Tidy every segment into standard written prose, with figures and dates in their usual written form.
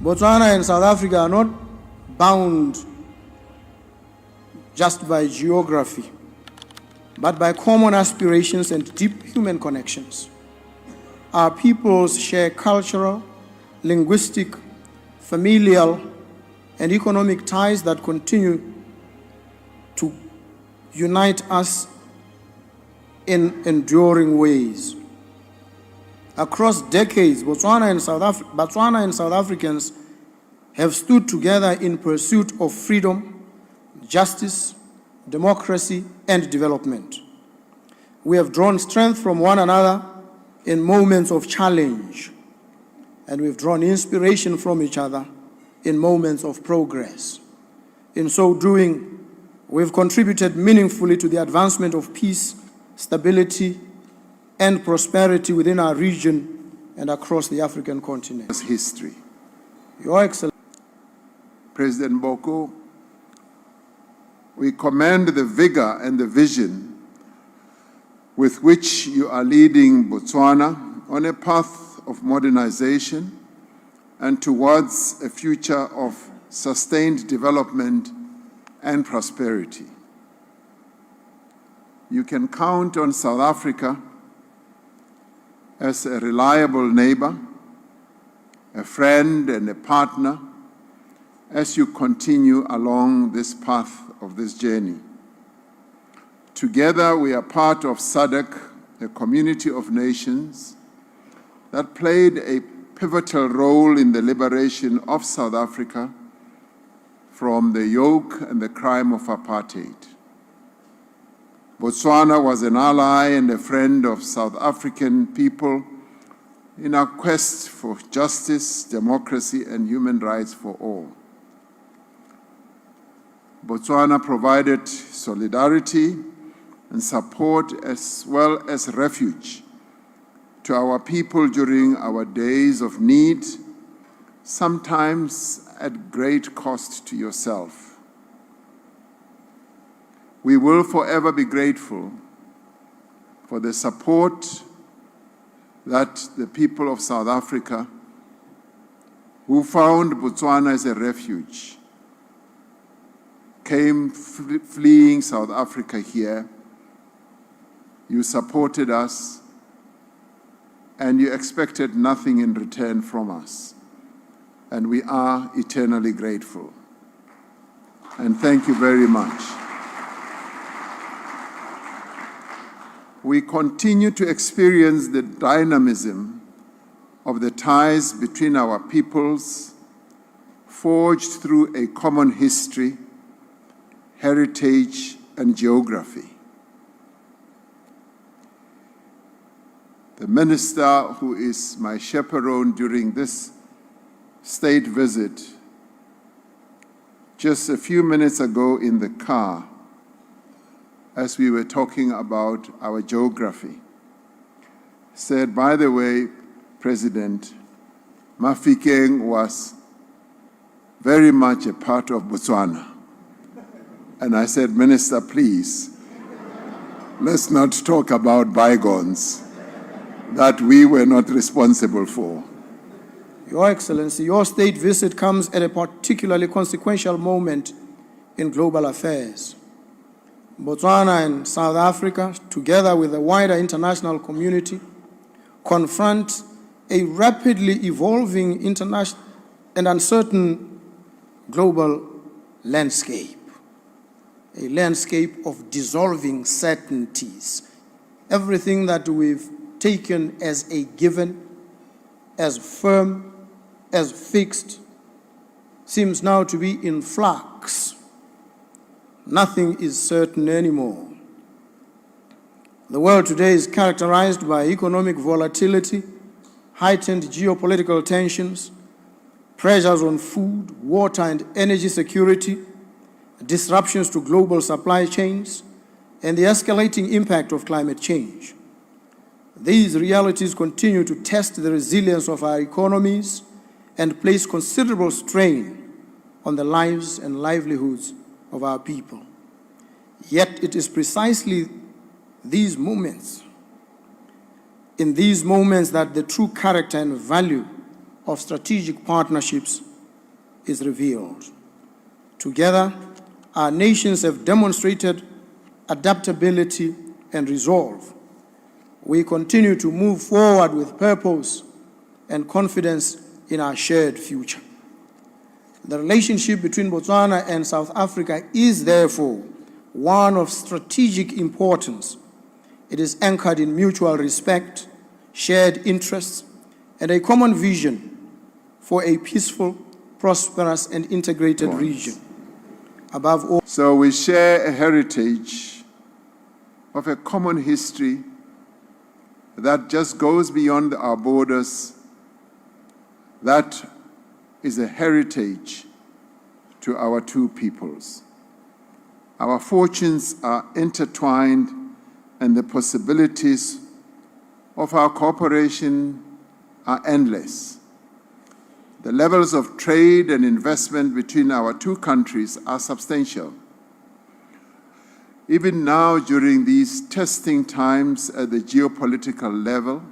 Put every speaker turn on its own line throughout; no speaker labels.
Botswana and South Africa are not bound just by geography, but by common aspirations and deep human connections. Our peoples share cultural, linguistic, familial, and economic ties that continue to unite us in enduring ways. Across decades, Botswana and South Africans have stood together in pursuit of freedom, justice, democracy, and development. We have drawn strength from one another in moments of challenge, and we've drawn inspiration from each other in moments of progress. In so doing, we've contributed meaningfully to the advancement of peace, stability, and prosperity within our region and across the African continent.
History.
Your Excellency,
President BOKO, we commend the vigor and the vision with which you are leading Botswana on a path of modernization and towards a future of sustained development and prosperity. You can count on South Africa as a reliable neighbor, a friend and a partner as you continue along this path of this journey. Together we are part of SADC, a community of nations that played a pivotal role in the liberation of South Africa from the yoke and the crime of apartheid. Botswana was an ally and a friend of South African people in our quest for justice, democracy, and human rights for all. Botswana provided solidarity and support as well as refuge to our people during our days of need, sometimes at great cost to yourself. We will forever be grateful for the support that the people of South Africa, who found Botswana as a refuge, came fleeing South Africa here. You supported us, and you expected nothing in return from us. And we are eternally grateful. And thank you very much. We continue to experience the dynamism of the ties between our peoples, forged through a common history, heritage, and geography. The minister who is my chaperone during this state visit, just a few minutes ago in the car, as we were talking about our geography, said, by the way, President, Mafikeng was very much a part of Botswana. And I said, Minister, please, let's not talk about bygones that we were not responsible for.
Your Excellency, your state visit comes at a particularly consequential moment in global affairs. Botswana and South Africa, together with the wider international community, confront a rapidly evolving international and uncertain global landscape, a landscape of dissolving certainties. Everything that we've taken as a given, as firm, as fixed, seems now to be in flux. Nothing is certain anymore. The world today is characterized by economic volatility, heightened geopolitical tensions, pressures on food, water, and energy security, disruptions to global supply chains, and the escalating impact of climate change. These realities continue to test the resilience of our economies and place considerable strain on the lives and livelihoods of our people. Yet it is precisely these moments, in these moments, that the true character and value of strategic partnerships is revealed. Together, our nations have demonstrated adaptability and resolve. We continue to move forward with purpose and confidence in our shared future. The relationship between Botswana and South Africa is therefore one of strategic importance. It is anchored in mutual respect, shared interests, and a common vision for a peaceful, prosperous, and integrated region. Above all,
so we share a heritage of a common history that just goes beyond our borders. That is a heritage to our two peoples. Our fortunes are intertwined, and the possibilities of our cooperation are endless. The levels of trade and investment between our two countries are substantial. Even now, during these testing times at the geopolitical level,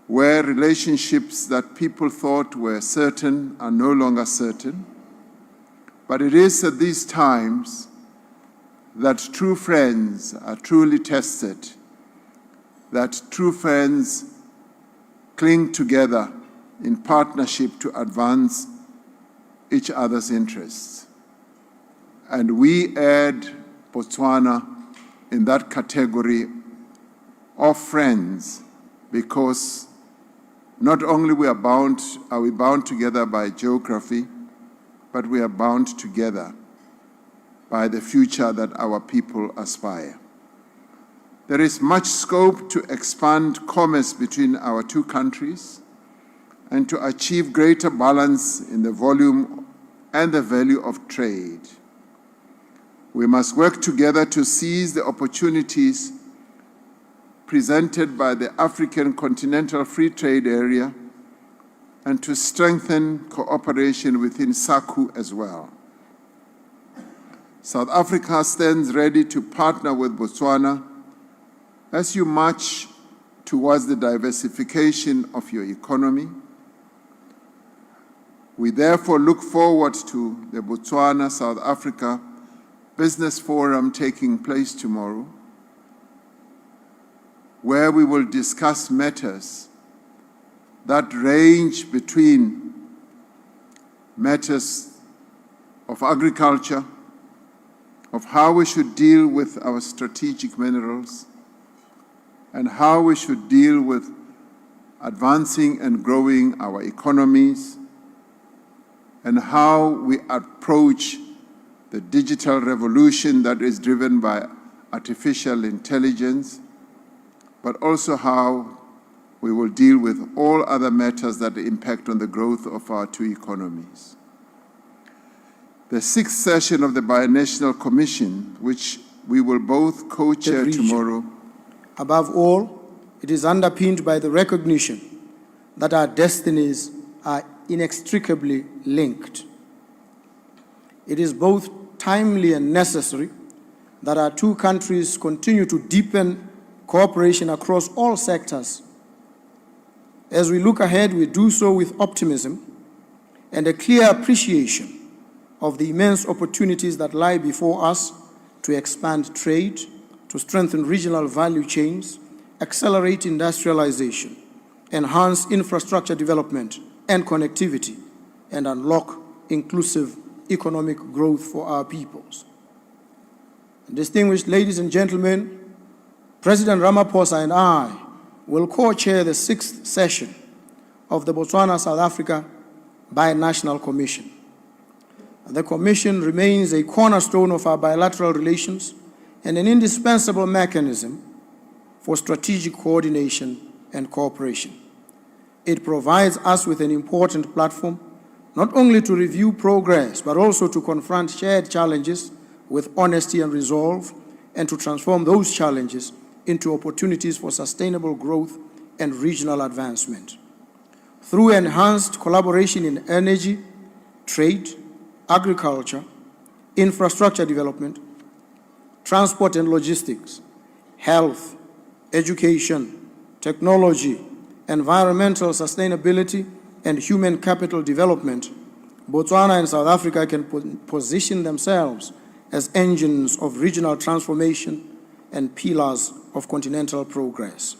where relationships that people thought were certain are no longer certain, but it is at these times that true friends are truly tested, that true friends cling together in partnership to advance each other's interests. And we add Botswana in that category of friends, because not only are we bound together by geography, but we are bound together by the future that our people aspire. There is much scope to expand commerce between our two countries and to achieve greater balance in the volume and the value of trade. We must work together to seize the opportunities presented by the African Continental Free Trade Area and to strengthen cooperation within SACU as well. South Africa stands ready to partner with Botswana as you march towards the diversification of your economy. We therefore look forward to the Botswana-South Africa Business Forum taking place tomorrow, where we will discuss matters that range between matters of agriculture, of how we should deal with our strategic minerals, and how we should deal with advancing and growing our economies, and how we approach the digital revolution that is driven by artificial intelligence, but also how we will deal with all other matters that impact on the growth of our two economies. The sixth session of the Binational Commission, which we will both co-chair tomorrow.
Above all, it is underpinned by the recognition that our destinies are inextricably linked. It is both timely and necessary that our two countries continue to deepen cooperation across all sectors. As we look ahead, we do so with optimism and a clear appreciation of the immense opportunities that lie before us to expand trade, to strengthen regional value chains, accelerate industrialization, enhance infrastructure development and connectivity, and unlock inclusive economic growth for our peoples. Distinguished ladies and gentlemen, President Ramaphosa and I will co-chair the sixth session of the Botswana-South Africa Binational Commission. The Commission remains a cornerstone of our bilateral relations and an indispensable mechanism for strategic coordination and cooperation. It provides us with an important platform not only to review progress, but also to confront shared challenges with honesty and resolve, and to transform those challenges into opportunities for sustainable growth and regional advancement. Through enhanced collaboration in energy, trade, agriculture, infrastructure development, transport and logistics, health, education, technology, environmental sustainability, and human capital development, Botswana and South Africa can position themselves as engines of regional transformation and pillars of continental progress.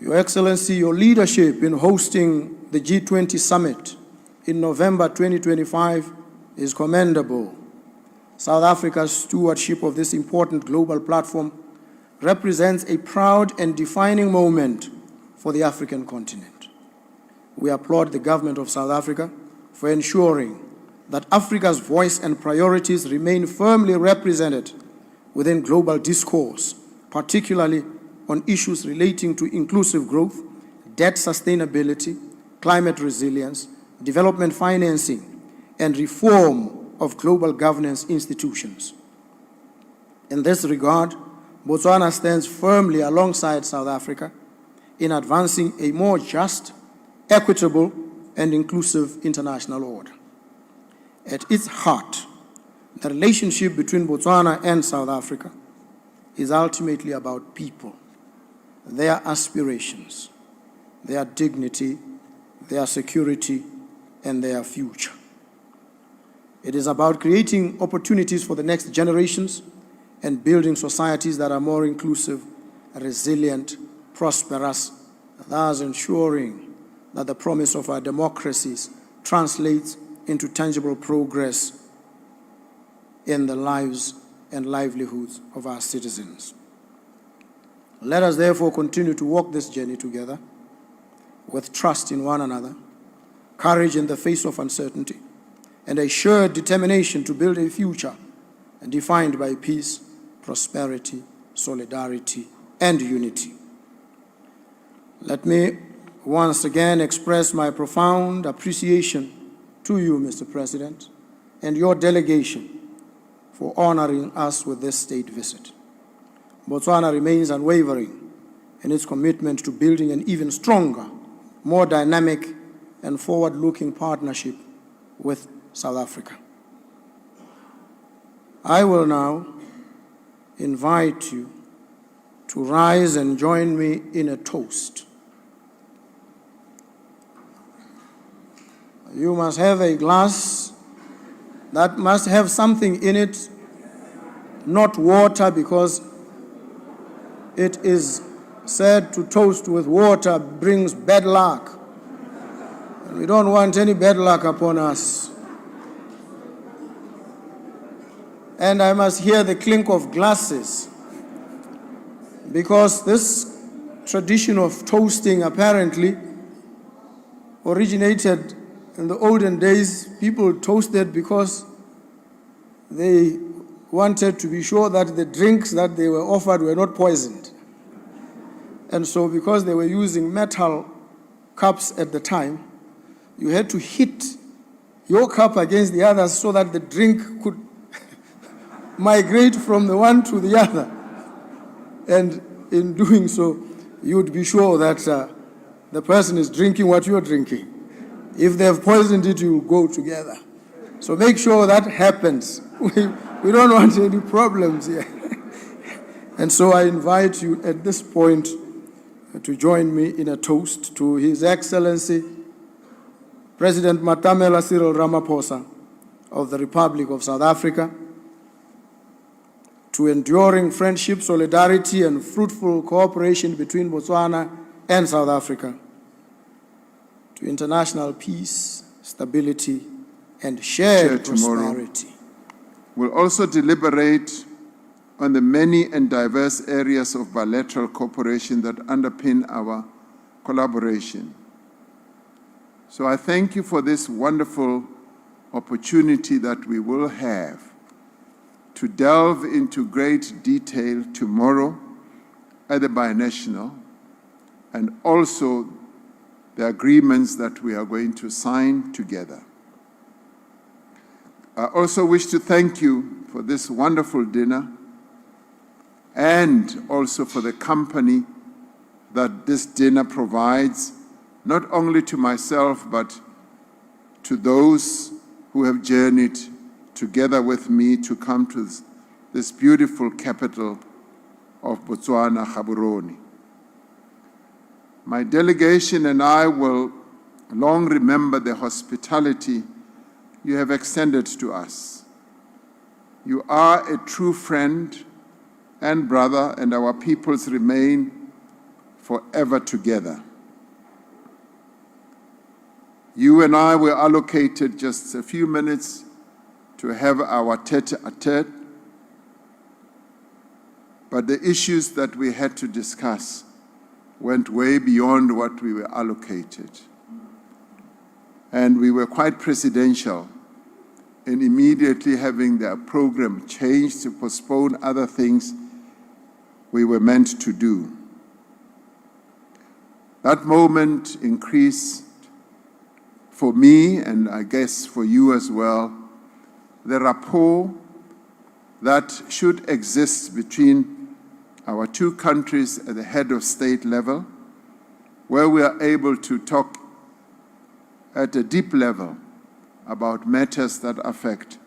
Your Excellency, your leadership in hosting the G20 summit in November 2025 is commendable. South Africa's stewardship of this important global platform represents a proud and defining moment for the African continent. We applaud the government of South Africa for ensuring that Africa's voice and priorities remain firmly represented within global discourse, particularly on issues relating to inclusive growth, debt sustainability, climate resilience, development financing, and reform of global governance institutions. In this regard, Botswana stands firmly alongside South Africa in advancing a more just, equitable, and inclusive international order. At its heart, the relationship between Botswana and South Africa is ultimately about people, their aspirations, their dignity, their security, and their future. It is about creating opportunities for the next generations and building societies that are more inclusive, resilient, prosperous, thus ensuring that the promise of our democracies translates into tangible progress in the lives and livelihoods of our citizens. Let us therefore continue to walk this journey together with trust in one another, courage in the face of uncertainty, and a shared determination to build a future defined by peace, prosperity, solidarity, and unity. Let me once again express my profound appreciation to you, Mr. President, and your delegation for honoring us with this state visit. Botswana remains unwavering in its commitment to building an even stronger, more dynamic, and forward-looking partnership with South Africa. I will now invite you to rise and join me in a toast. You must have a glass that must have something in it, not water, because it is said to toast with water brings bad luck. And we don't want any bad luck upon us. And I must hear the clink of glasses, because this tradition of toasting apparently originated in the olden days. People toasted because they wanted to be sure that the drinks that they were offered were not poisoned. And so because they were using metal cups at the time, you had to hit your cup against the others so that the drink could migrate from the one to the other. And in doing so, you would be sure that the person is drinking what you're drinking. If they've poisoned it, you will go together. So make sure that happens. We don't want any problems here. And so I invite you at this point to join me in a toast to His Excellency, President Matamela Cyril Ramaphosa of the Republic of South Africa, to enduring friendship, solidarity, and fruitful cooperation between Botswana and South Africa, to international peace, stability, and shared prosperity.
We'll also deliberate on the many and diverse areas of bilateral cooperation that underpin our collaboration. So I thank you for this wonderful opportunity that we will have to delve into great detail tomorrow at the binational, and also the agreements that we are going to sign together. I also wish to thank you for this wonderful dinner, and also for the company that this dinner provides, not only to myself, but to those who have journeyed together with me to come to this beautiful capital of Botswana, Gaborone. My delegation and I will long remember the hospitality you have extended to us. You are a true friend and brother, and our peoples remain forever together. You and I were allocated just a few minutes to have our tete-a-tete, but the issues that we had to discuss went way beyond what we were allocated. And we were quite presidential in immediately having their program changed to postpone other things we were meant to do. That moment increased for me, and I guess for you as well, the rapport that should exist between our two countries at the head of state level, where we are able to talk at a deep level about matters that affect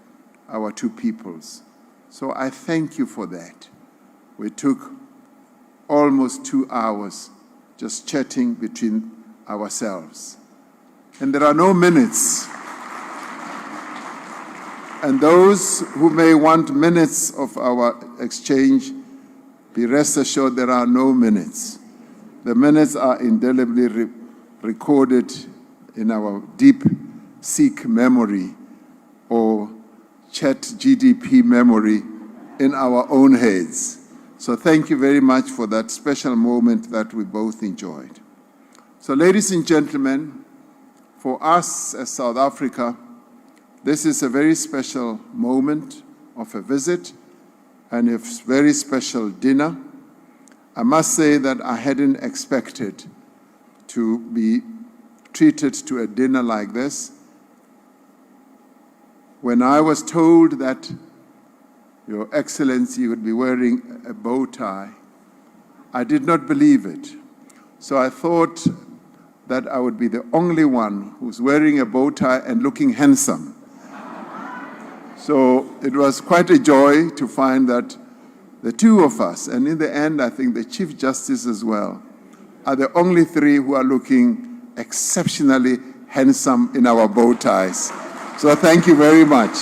our two peoples. So I thank you for that. We took almost 2 hours just chatting between ourselves. And there are no minutes. And those who may want minutes of our exchange, be rest assured there are no minutes. The minutes are indelibly recorded in our deep Sikh memory or chat GDP memory in our own heads. So thank you very much for that special moment that we both enjoyed. So ladies and gentlemen, for us as South Africa, this is a very special moment of a visit and a very special dinner. I must say that I hadn't expected to be treated to a dinner like this. When I was told that Your Excellency would be wearing a bow tie, I did not believe it. So I thought that I would be the only one who's wearing a bow tie and looking handsome. So it was quite a joy to find that the two of us, and in the end, I think the Chief Justice as well, are the only three who are looking exceptionally handsome in our bow ties. So thank you very much.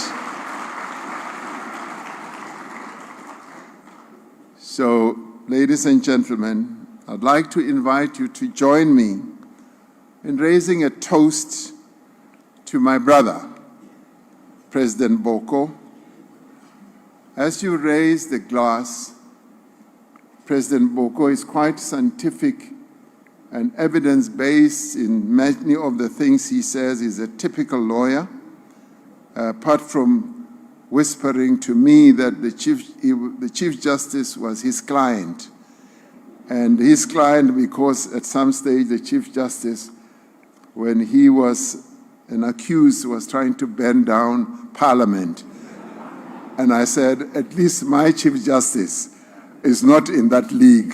So, ladies and gentlemen, I'd like to invite you to join me in raising a toast to my brother, President BOKO. As you raise the glass, President BOKO is quite scientific and evidence-based in many of the things he says. He's a typical lawyer, apart from whispering to me that the Chief Justice was his client. And his client because at some stage the Chief Justice, when he was an accused, was trying to bend down Parliament. And I said, at least my Chief Justice is not in that league.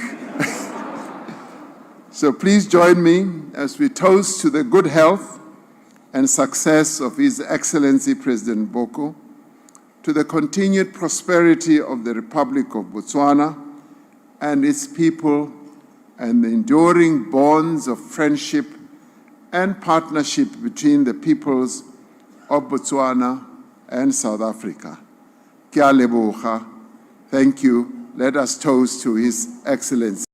So please join me as we toast to the good health and success of His Excellency President BOKO, to the continued prosperity of the Republic of Botswana and its people, and the enduring bonds of friendship and partnership between the peoples of Botswana and South Africa. Kia leboha. Thank you. Let us toast to His Excellency.